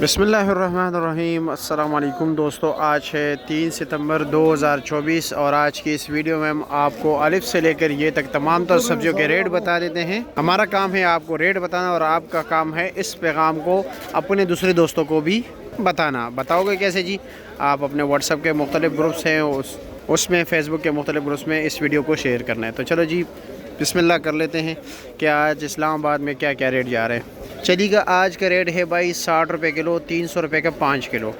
बिस्मिल्लाहिर्रहमानिर्रहीम। अस्सलाम वालेकुम दोस्तों, आज है 3 सितंबर 2024 और आज की इस वीडियो में हम आपको अलिफ से लेकर ये तक तमाम तर सब्जियों के रेट बता देते हैं। हमारा काम है आपको रेट बताना और आपका काम है इस पैगाम को अपने दूसरे दोस्तों को भी बताना। बताओगे कैसे जी? आप अपने व्हाट्सएप के मुख्तलिफ ग्रुप्स हैं उसमें, फेसबुक के मुख्तलिफ ग्रुप्स में इस वीडियो को शेयर करना है। तो चलो जी बिस्मिल्लाह कर लेते हैं कि आज इस्लामाबाद में क्या क्या रेट जा रहे हैं। चलिएगा, आज का रेट है भाई 60 रुपये किलो, 300 रुपये का 5 किलो।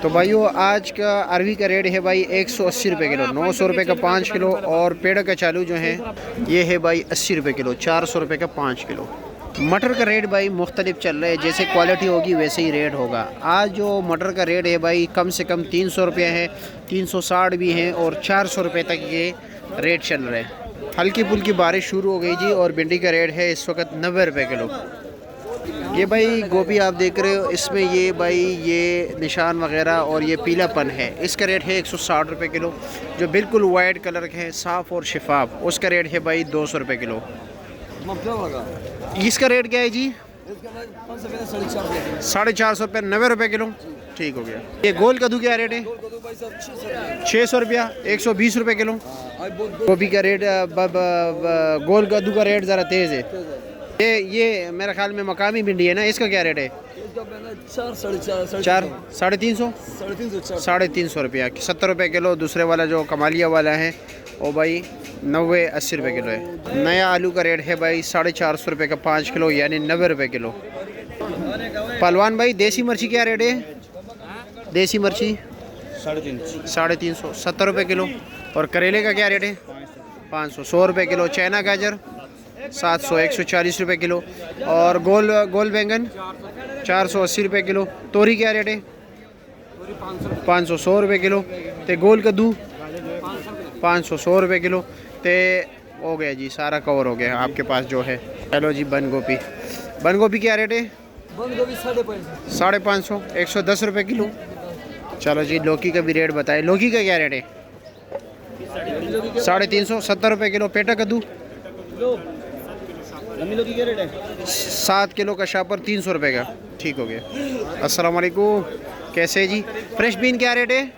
तो भाइयों आज का अरवी का रेट है भाई 180 रुपये किलो, 900 रुपये का 5 किलो। और पेड़ का चालू जो है ये है भाई 80 रुपये किलो, 400 रुपये का 5 किलो। मटर का रेट भाई मुख्तलिफ चल रहा है, जैसे क्वालिटी होगी वैसे ही रेट होगा। आज जो मटर का रेट है भाई कम से कम 300 रुपये है, 360 भी हैं और 400 रुपये तक ये रेट चल रहे हैं। हल्की फुल्की बारिश शुरू हो गई जी और भिंडी का रेट है इस वक्त 90 रुपये किलो। ये भाई गोभी आप देख रहे हो, इसमें ये भाई ये निशान वगैरह और ये पीलापन है। इसका रेट है 160 रुपये किलो। जो बिल्कुल वाइट कलर के है, साफ़ और शिफाफ, उसका रेट है भाई 200 रुपये किलो। इसका रेट क्या है जी? 450 रुपये, 90 रुपये किलो। ठीक हो गया। ये गोल कद्दू क्या रेट है? 600 रुपया, 120 रुपये किलो। गोभी का रेट गोल कद्दू का रेट ज़रा तेज़ है। ये मेरे ख्याल में मकामी भिंडी है ना, इसका क्या रेट है? 350 रुपया, 70 रुपये किलो। दूसरे वाला जो कमालिया वाला है वो भाई 90-80 रुपये किलो है। नया आलू का रेट है भाई 450 रुपये का 5 किलो, यानी 90 रुपये किलो। पहलवान भाई देसी मिर्ची क्या रेट है? देसी मिर्ची 350, 70 रुपये किलो। और करेले का क्या रेट है? 500, 100 रुपये किलो। चाइना गाजर 700, 140 रुपये किलो। और गोल बैंगन 480 रुपये किलो। तोरी क्या रेट है? 500, 100 रुपये किलो। तो गोल कद्दू 500, 100 रुपये किलो। तो हो गया जी, सारा कवर हो गया आपके पास जो है। चलो जी, बंद गोभी क्या रेट है? बंद गोभी 550, 110 रुपये किलो। चलो जी, लौकी का भी रेट बताए। लौकी का क्या रेट है? 350, 70 रुपये किलो। पेटा कद्दू 7 किलो का शापर 300 रुपये का। ठीक हो गया। अस्सलाम वालेकुम, कैसे है जी? फ्रेश बीन क्या रेट है?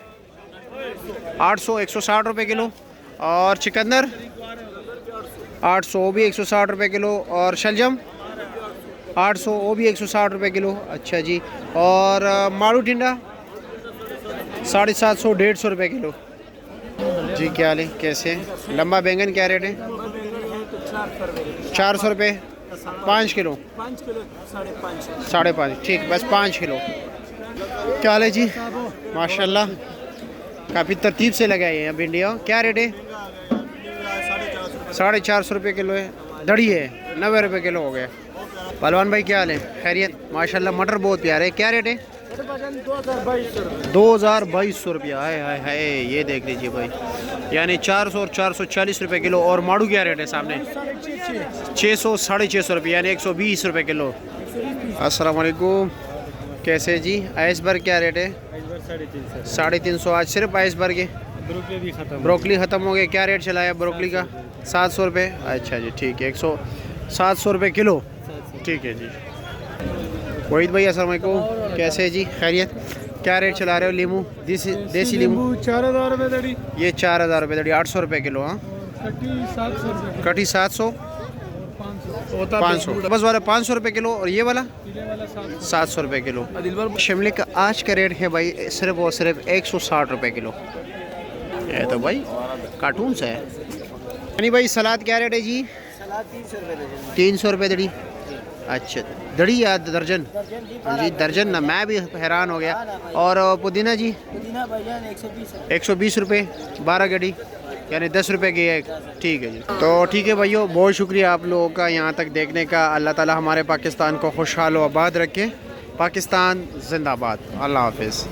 800, 160 रुपये किलो। और चिकंदर 800, वो भी 160 रुपये किलो। और शलजम 800, वो भी 160 रुपये किलो। अच्छा जी। और माड़ू टिंडा 750, 150 रुपये किलो। जी क्या हाल है, कैसे? लंबा बैंगन क्या रेट है? 400 रुपये 5 किलो, 5.5। ठीक, बस 5 किलो। क्या हाल है जी? माशाल्लाह काफ़ी तरतीब से लगाए हैं भिंडियाँ। क्या रेट है? 450 रुपये किलो है। दड़ी है 90 रुपये किलो हो गया। पहलवान भाई क्या हाल है, खैरियत? माशाल्लाह मटर बहुत प्यारे है। क्या रेट है? 2200 रुपया। हाय हाय हाय, ये देख लीजिए भाई, यानी 400 और 440 रुपये किलो। और माड़ू क्या रेट है सामने? 600, 650 रुपये, यानी 120 रुपये किलो। अस्सलाम वालेकुम, कैसे जी? आइसबर्ग क्या रेट है? 350। आज सिर्फ आइसबर्ग है, ब्रोकली ख़त्म हो गया। क्या रेट चलाया ब्रोकली का? 700 रुपये। अच्छा जी, ठीक है। 700 रुपये किलो। ठीक है जी। वहीद भाई अस्सलाम वालेकुम, कैसे है जी? खैरियत? क्या रेट चला रहे हो? लीमू देसी लीमू 4000 रुपये दड़ी। ये 4000 रुपये दड़ी, 800 रुपये किलो। हाँ, कटी 700, 500, बस वाला 500 रुपये किलो। और ये वाला 700 रुपये किलो। शिमले का आज का रेट है भाई सिर्फ और सिर्फ 160 रुपये किलो। ये तो भाई कार्टून सा है। यानी भाई सलाद क्या रेट है जी? 300 रुपये दड़ी। अच्छा, दड़ी या दर्जन? जी दर्जन ना, मैं भी हैरान हो गया। और पुदीना जी? 120 रुपये 12 गड्डी, यानी 10 रुपये की एक। ठीक है जी। तो ठीक है भाइयों, बहुत शुक्रिया आप लोगों का यहाँ तक देखने का। अल्लाह ताला हमारे पाकिस्तान को खुशहाल व आबाद रखे। पाकिस्तान जिंदाबाद। अल्लाह हाफिज़।